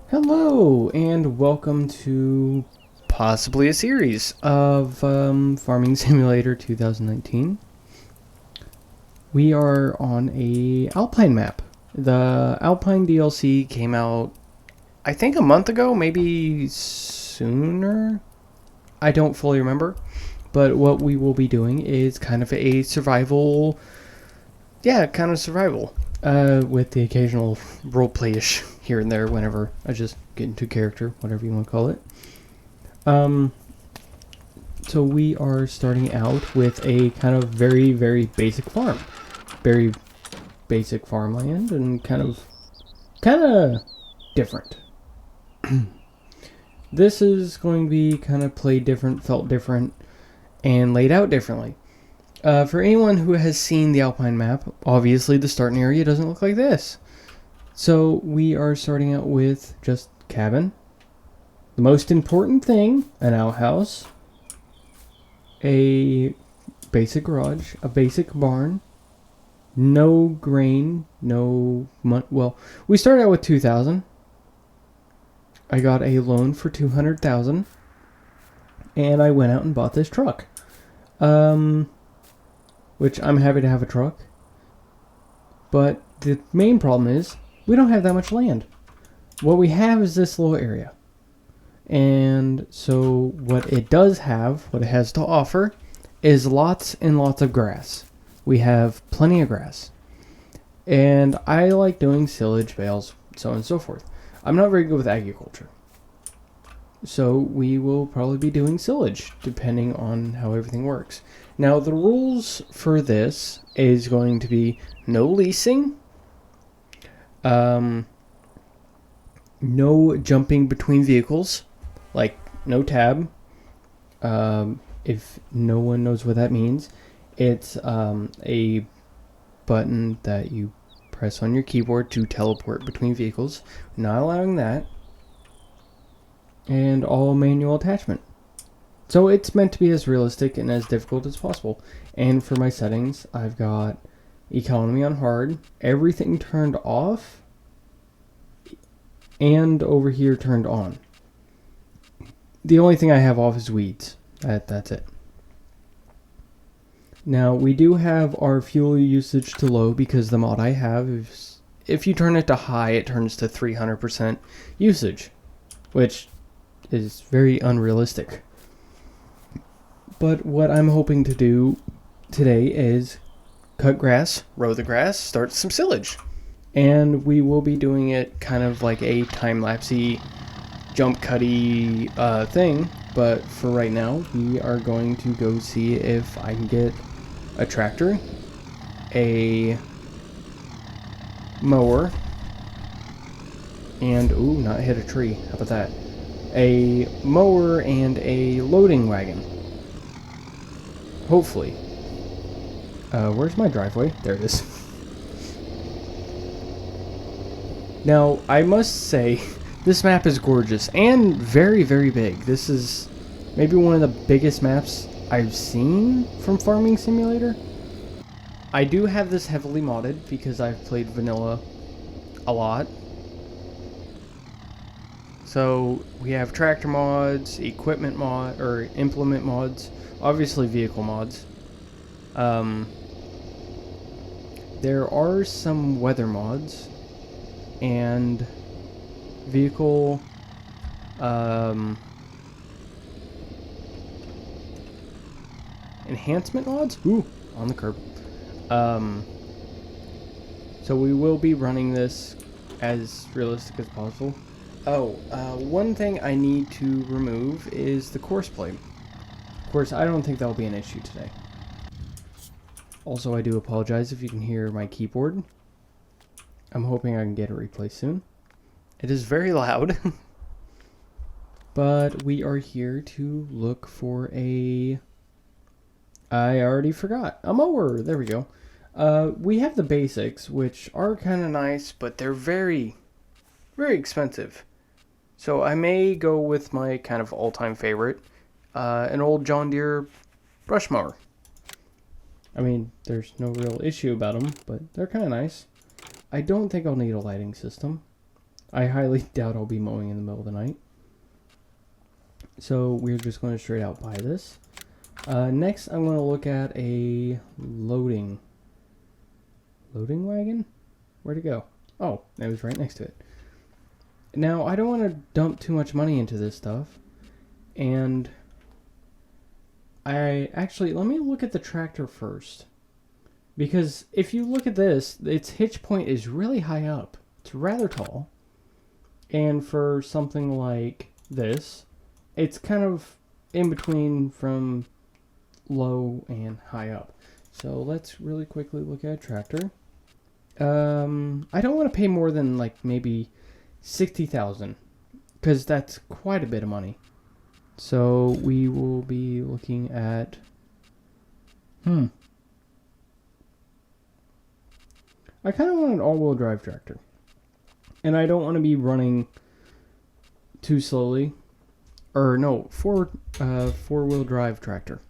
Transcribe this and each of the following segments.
Hello, and welcome to possibly a series of Farming Simulator 2019. We are on a Alpine map. The Alpine DLC came out, I think, a month ago, maybe sooner. I don't fully remember. But what we will be doing is kind of a survival, kind of survival, with the occasional roleplay-ish here and there whenever I just get into character, whatever you want to call it. Um, so we are starting out with a kind of very, very basic farm. Very basic farmland and kind of different. This is going to be kind of played different, felt different, and laid out differently. For anyone who has seen the Alpine map, obviously the starting area doesn't look like this. So we are starting out with just cabin. The most important thing, an outhouse, a basic garage, a basic barn, no grain, no money. Well, we started out with 2,000. I got a loan for 200,000, and I went out and bought this truck. Which I'm happy to have a truck. But the main problem is we don't have that much land. What we have is this little area. And so what it does have, what it has to offer, is lots and lots of grass. We have plenty of grass. And I like doing silage, bales, so on and so forth. I'm not very good with agriculture. So we will probably be doing silage, depending on how everything works. Now, the rules for this is going to be no leasing, no jumping between vehicles, like no tab. If no one knows what that means, it's a button that you press on your keyboard to teleport between vehicles. Not allowing that. And all manual attachment. So it's meant to be as realistic and as difficult as possible. And for my settings, I've got economy on hard, everything turned off, and over here turned on. The only thing I have off is weeds. That's it. Now, we do have our fuel usage to low because the mod I have is, if you turn it to high, it turns to 300% usage, which is very unrealistic. But what I'm hoping to do today is cut grass, row the grass, start some silage. And we will be doing it kind of like a time-lapsey, jump cutty thing. But for right now, we are going to go see if I can get a tractor, a mower, and, ooh, not hit a tree. How about that? A mower and a loading wagon. Hopefully. Where's my driveway? There it is. Now, I must say, this map is gorgeous and very, very big. This is maybe one of the biggest maps I've seen from Farming Simulator. I do have this heavily modded because I've played vanilla a lot. So we have tractor mods, equipment mod, or implement mods, obviously vehicle mods. There are some weather mods and vehicle enhancement mods. Ooh, on the curb. So we will be running this as realistic as possible. One thing I need to remove is the course plate. Of course, I don't think that will be an issue today. Also, I do apologize if you can hear my keyboard. I'm hoping I can get it replaced soon. It is very loud. But we are here to look for a... I already forgot. A mower. There we go. We have the basics, which are kind of nice, but they're very, very expensive. So I may go with my kind of all-time favorite, an old John Deere brush mower. I mean, there's no real issue about them, but they're kind of nice. I don't think I'll need a lighting system. I highly doubt I'll be mowing in the middle of the night. So we're just going to straight out buy this. Next, I'm going to look at a loading wagon? Where'd it go? Oh, it was right next to it. Now, I don't want to dump too much money into this stuff. And let me look at the tractor first. Because if you look at this, its hitch point is really high up. It's rather tall. And for something like this, it's kind of in between from low and high up. So let's really quickly look at a tractor. I don't want to pay more than like maybe 60,000 because that's quite a bit of money. So we will be looking at I kind of want an all-wheel drive tractor. And I don't want to be running too slowly. Or no, four-wheel drive tractor.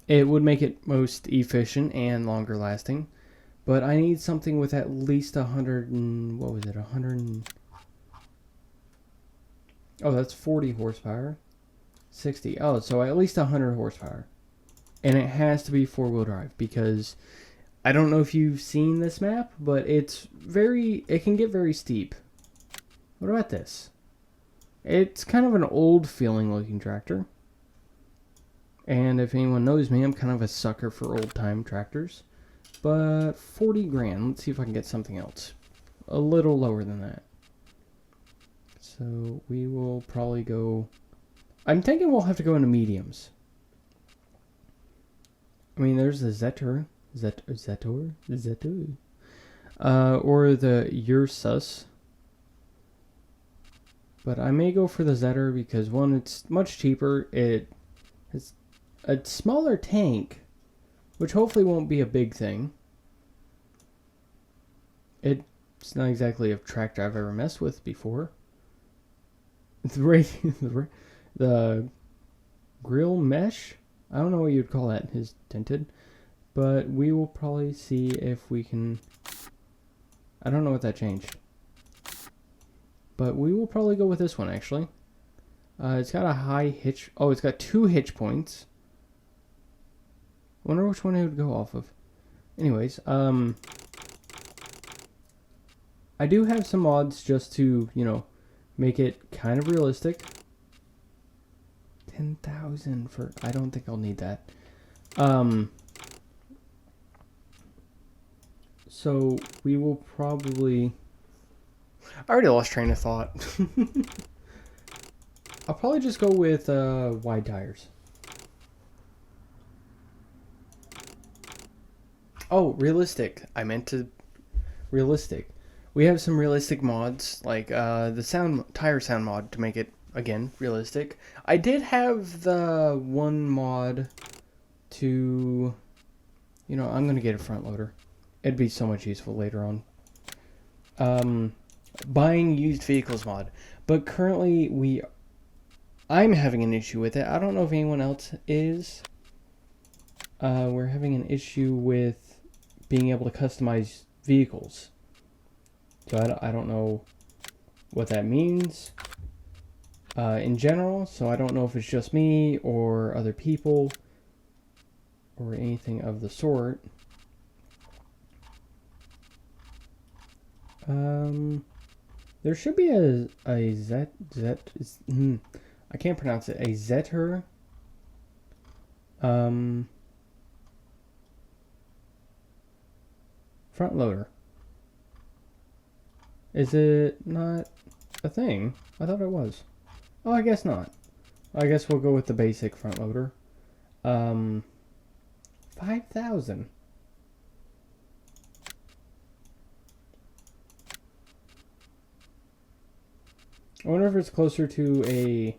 It would make it most efficient and longer lasting. But I need something with at least 100 and... what was it? 100 and... oh, that's 40 horsepower. 60. Oh, so at least 100 horsepower. And it has to be four-wheel drive because... I don't know if you've seen this map, but it can get very steep. What about this? It's kind of an old feeling looking tractor. And if anyone knows me, I'm kind of a sucker for old time tractors. But 40 grand, let's see if I can get something else. A little lower than that. So we will probably go, I'm thinking we'll have to go into mediums. I mean, there's the Zetor. Or the Ursus. But I may go for the Zetor because one, it's much cheaper. It has a smaller tank, which hopefully won't be a big thing. It's not exactly a tractor I've ever messed with before. The grill mesh? I don't know what you'd call that. Is tinted. But we will probably see if we can... I don't know what that changed. But we will probably go with this one, actually. It's got a high hitch... oh, it's got 2 hitch points. Wonder which one it would go off of. Anyways, I do have some mods just to, make it kind of realistic. 10,000 for... I don't think I'll need that. So we will probably... I already lost train of thought. I'll probably just go with wide tires. Oh, realistic. I meant to... realistic. We have some realistic mods, like the tire sound mod to make it, again, realistic. I did have the one mod to... I'm going to get a front loader. It'd be so much useful later on. Buying used vehicles mod. But currently I'm having an issue with it. I don't know if anyone else is. We're having an issue with being able to customize vehicles. So I don't know what that means in general. So I don't know if it's just me or other people or anything of the sort. There should be a I can't pronounce it. A Zetor. Front loader. Is it not a thing? I thought it was. Oh, I guess not. I guess we'll go with the basic front loader. 5,000. I wonder if it's closer to a...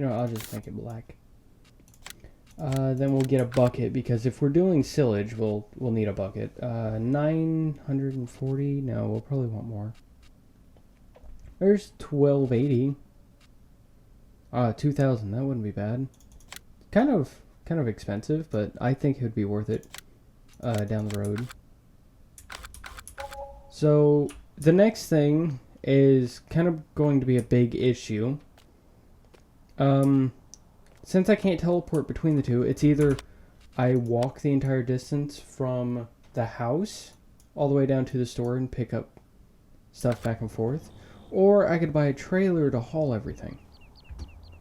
I'll just make it black. Then we'll get a bucket, because if we're doing silage, we'll need a bucket. 940? No, we'll probably want more. There's 1280. 2,000. That wouldn't be bad. Kind of expensive, but I think it would be worth it down the road. So the next thing is kind of going to be a big issue. Since I can't teleport between the two, it's either I walk the entire distance from the house all the way down to the store and pick up stuff back and forth, or I could buy a trailer to haul everything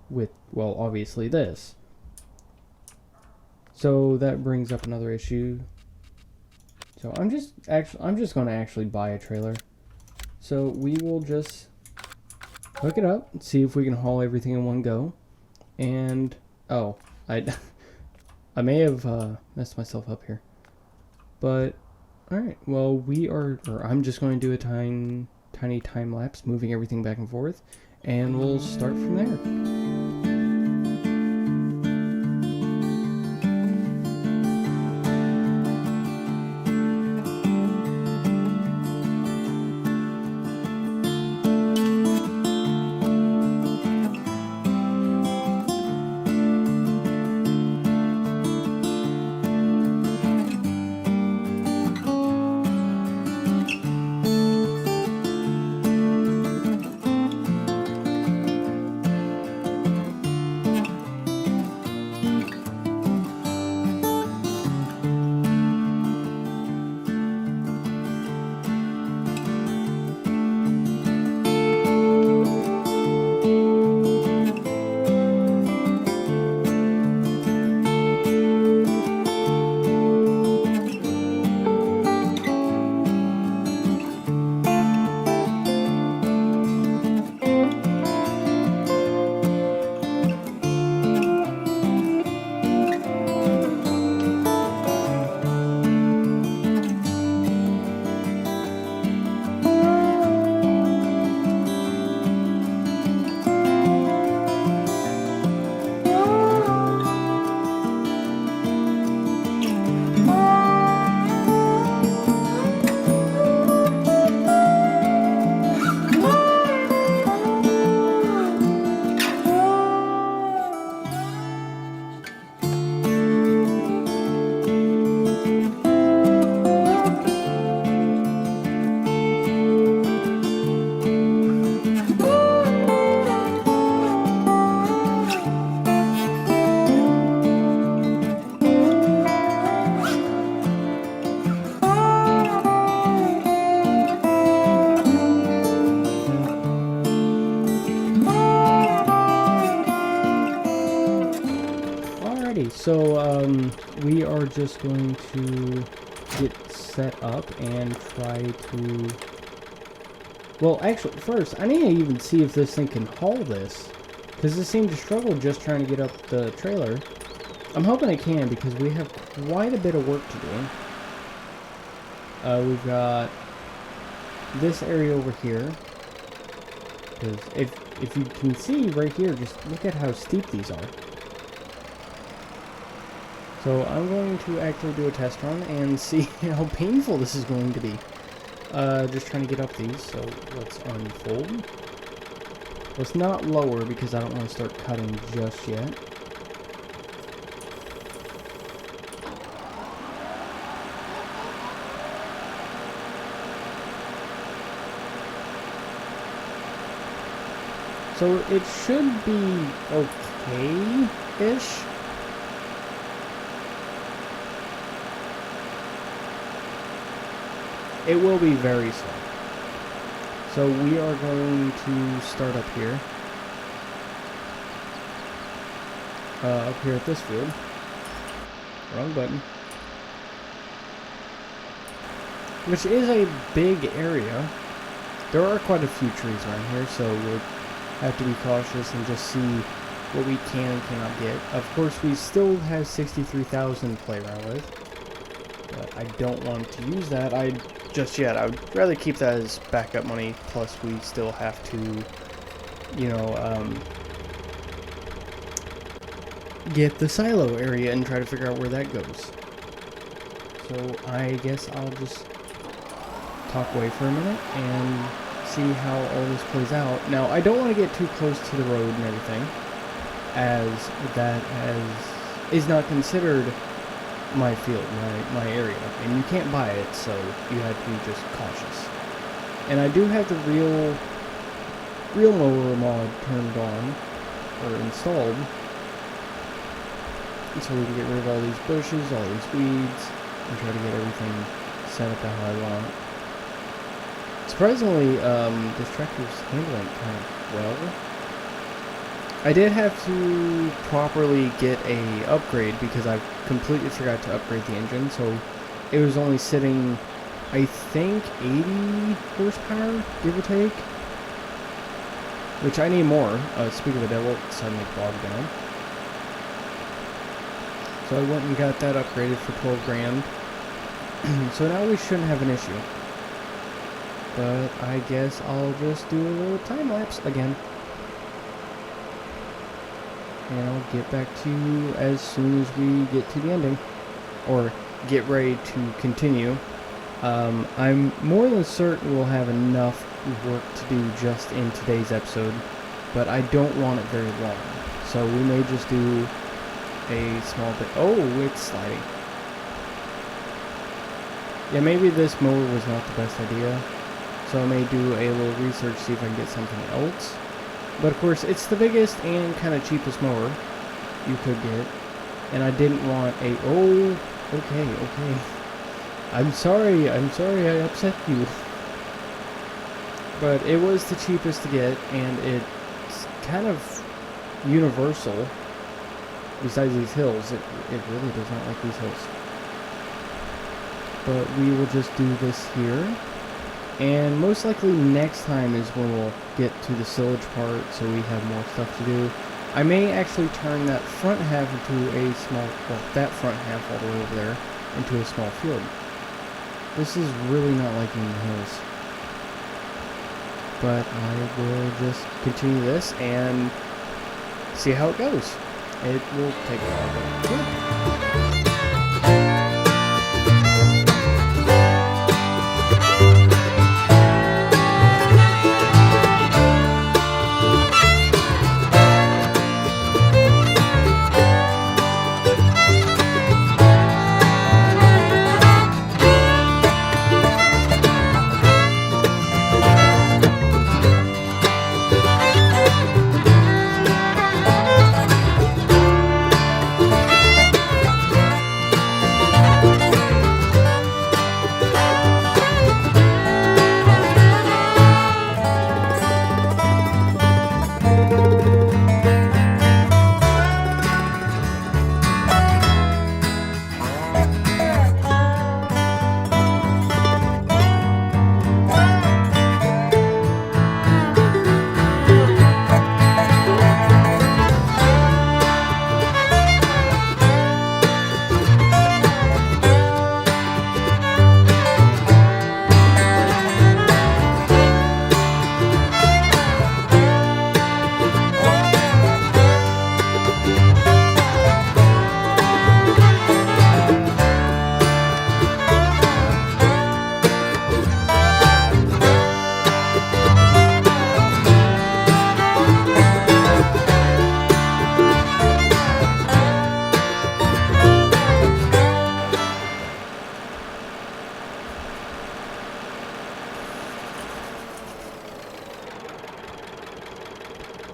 with, well, obviously this. So that brings up another issue. So I'm just going to actually buy a trailer. So we will just hook it up and see if we can haul everything in one go. And oh, I may have messed myself up here. But all right, well, I'm just going to do a tiny time lapse, moving everything back and forth, and we'll start from there. So we are just going to get set up and try to... Well, actually, first, I need to even see if this thing can haul this, because it seemed to struggle just trying to get up the trailer. I'm hoping it can, because we have quite a bit of work to do. We've got this area over here, because if you can see right here, just look at how steep these are. So I'm going to actually do a test run and see how painful this is going to be. Just trying to get up these, so let's unfold. Let's not lower because I don't want to start cutting just yet. So it should be okay-ish. It will be very slow. So we are going to start up here. Up here at this field. Wrong button. Which is a big area. There are quite a few trees around here, so we'll have to be cautious and just see what we can and cannot get. Of course, we still have 63,000 to play around with. But I don't want to use that just yet. I would rather keep that as backup money, plus we still have to, you know, get the silo area and try to figure out where that goes. So I guess I'll just talk away for a minute and see how all this plays out. Now, I don't want to get too close to the road and everything, as that is not considered my field, my area, and you can't buy it, so you have to be just cautious. And I do have the real mower mod turned on, or installed, so we can get rid of all these bushes, all these weeds, and try to get everything set up to how I want. Surprisingly, this tractor's handling it kind of well. I did have to properly get a upgrade because I completely forgot to upgrade the engine, so it was only sitting, I think, 80 horsepower, give or take. Which I need more. Speaking of the devil, it suddenly bogged down. So I went and got that upgraded for 12 grand. So now we shouldn't have an issue. But I guess I'll just do a little time lapse again. And I'll get back to you as soon as we get to the ending. Or get ready to continue. I'm more than certain we'll have enough work to do just in today's episode, but I don't want it very long. So we may just do a small bit. Oh, it's sliding. Yeah, maybe this mower was not the best idea. So I may do a little research, see if I can get something else. But of course, it's the biggest and kind of cheapest mower you could get. And I didn't want a... Oh, okay. I'm sorry I upset you. But it was the cheapest to get, and it's kind of universal. Besides these hills, it really does not like these hills. But we will just do this here. And most likely next time is when we'll get to the silage part, so we have more stuff to do. I may actually turn that front half into a small, well, that front half all the way over there, into a small field. This is really not liking the hills. But I will just continue this and see how it goes. It will take a while, but good.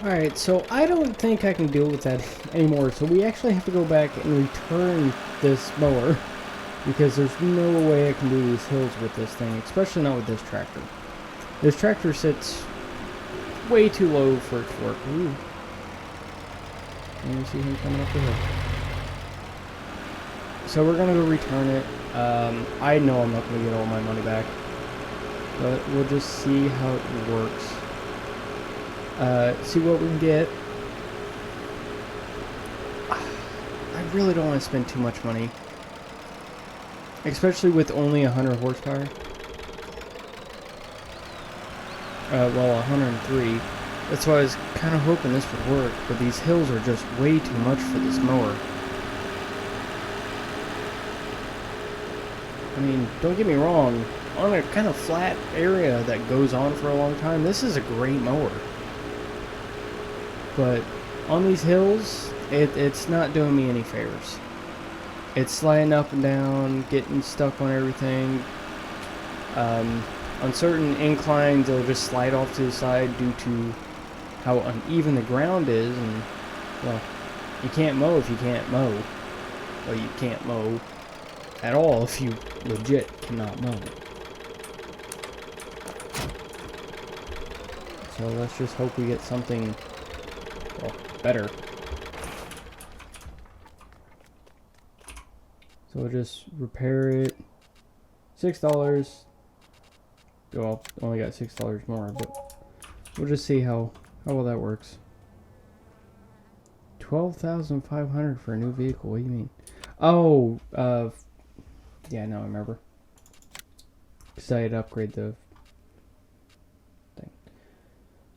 Alright, so I don't think I can deal with that anymore, so we actually have to go back and return this mower, because there's no way I can do these hills with this thing, especially not with this tractor. This tractor sits way too low for it to work. Ooh. And you see him coming up the hill. So we're going to go return it. I know I'm not going to get all my money back, but we'll just see how it works. See what we can get. I really don't want to spend too much money, especially with only 100 horsepower. Well, 103. That's why I was kind of hoping this would work, but these hills are just way too much for this mower. I mean, don't get me wrong, on a kind of flat area that goes on for a long time, this is a great mower. But on these hills, it's not doing me any favors. It's sliding up and down, getting stuck on everything. On certain inclines, it'll just slide off to the side due to how uneven the ground is, and, well, you can't mow if you can't mow. Well, you can't mow at all if you legit cannot mow. So let's just hope we get something, well, better. So we'll just repair it. $6. Well, only got $6 more, but we'll just see how well that works. 12,500 for a new vehicle. What do you mean? Oh, yeah, now I remember. Because I had to upgrade the thing.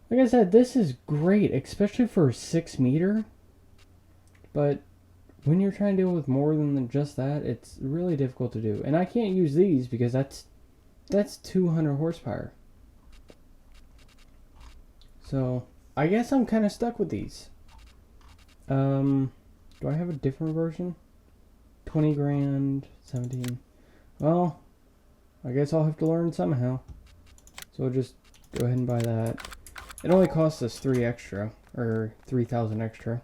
Like I said, this is great, especially for a 6-meter. But when you're trying to deal with more than just that, it's really difficult to do. And I can't use these because that's 200 horsepower. So I guess I'm kind of stuck with these. Do I have a different version? 20 grand, 17. Well, I guess I'll have to learn somehow. So we'll just go ahead and buy that. It only costs us 3 extra, or 3,000 extra.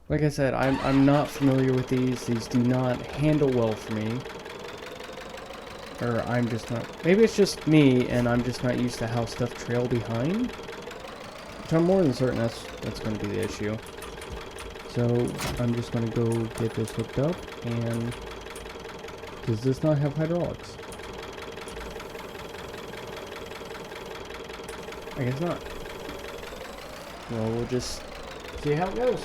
Like I said, I'm not familiar with these. These do not handle well for me. Or I'm just not... Maybe it's just me, and I'm just not used to how stuff trail behind. Which I'm more than certain that's going to be the issue. So I'm just going to go get this hooked up, and... Does this not have hydraulics? I guess not. Well, we'll just see how it goes.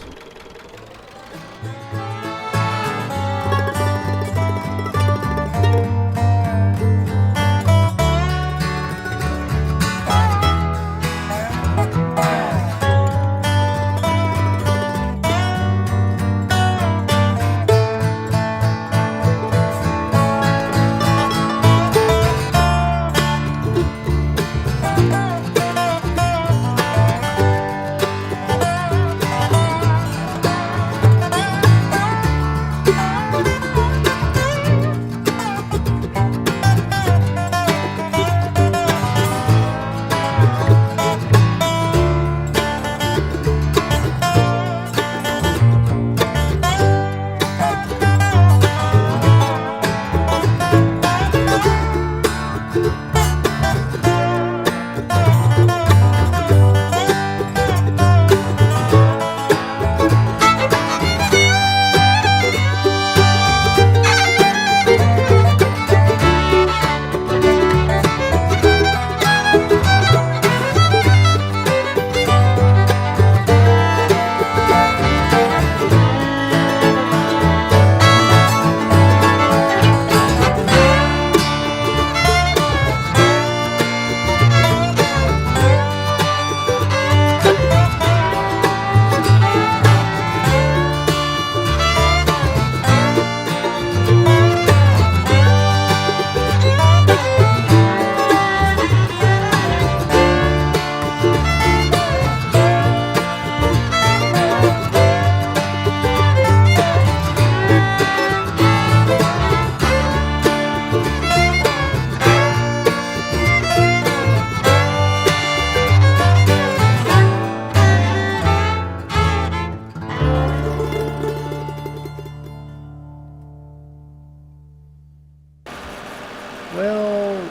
Well,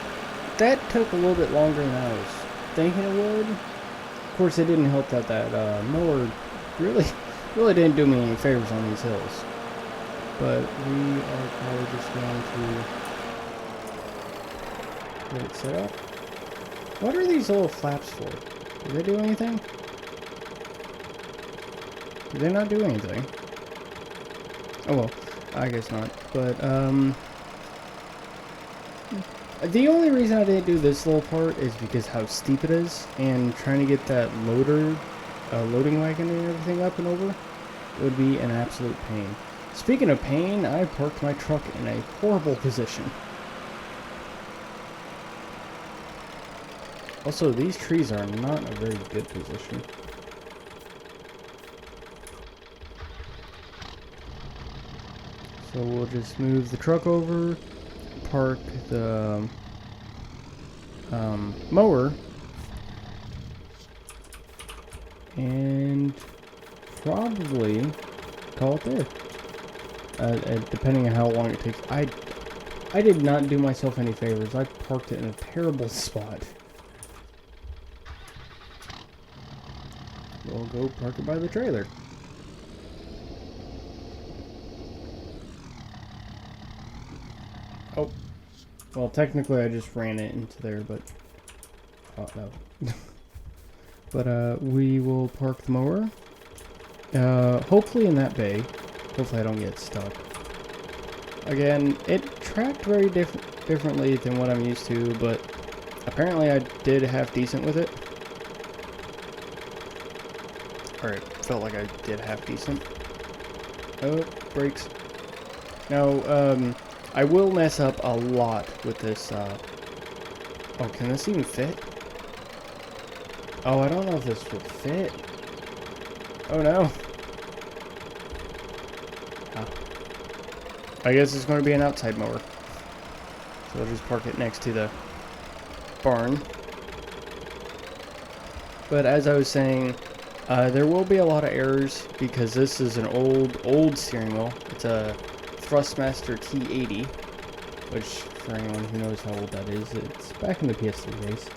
that took a little bit longer than I was thinking it would. Of course, it didn't help that mower really didn't do me any favors on these hills. But we are probably just going to get it set up. What are these little flaps for? Do they do anything? Do they not do anything? Oh well, I guess not. But, the only reason I didn't do this little part is because how steep it is, and trying to get that loading wagon and everything up and over would be an absolute pain. Speaking of pain, I parked my truck in a horrible position. Also, these trees are not a very good position. So we'll just move the truck over, park the mower and probably call it there. Depending on how long it takes. I did not do myself any favors. I parked it in a terrible spot. We'll go park it by the trailer. Oh. Well, technically I just ran it into there, but... Oh, no. But, we will park the mower. Hopefully in that bay. Hopefully I don't get stuck. Again, it tracked very differently than what I'm used to, but apparently I did half decent with it. Or it felt like I did half decent. Oh, brakes. No, I will mess up a lot with this, Oh, can this even fit? Oh, I don't know if this will fit. Oh no. I guess it's going to be an outside mower. So I'll just park it next to the barn. But as I was saying, there will be a lot of errors because this is an old steering wheel. It's a Thrustmaster T80, which for anyone who knows how old that is, it's back in the PS3 days.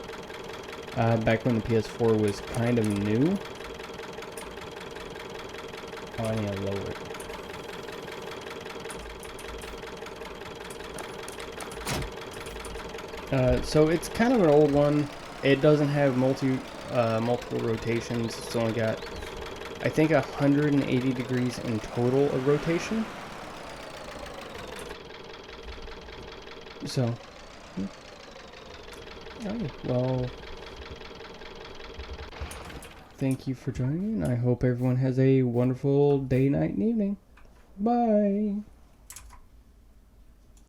Back when the PS4 was kind of new. Oh, I need to lower it. So it's kind of an old one. It doesn't have multiple rotations. It's only got, I think, 180 degrees in total of rotation. So, well, thank you for joining, and I hope everyone has a wonderful day, night, and evening. Bye!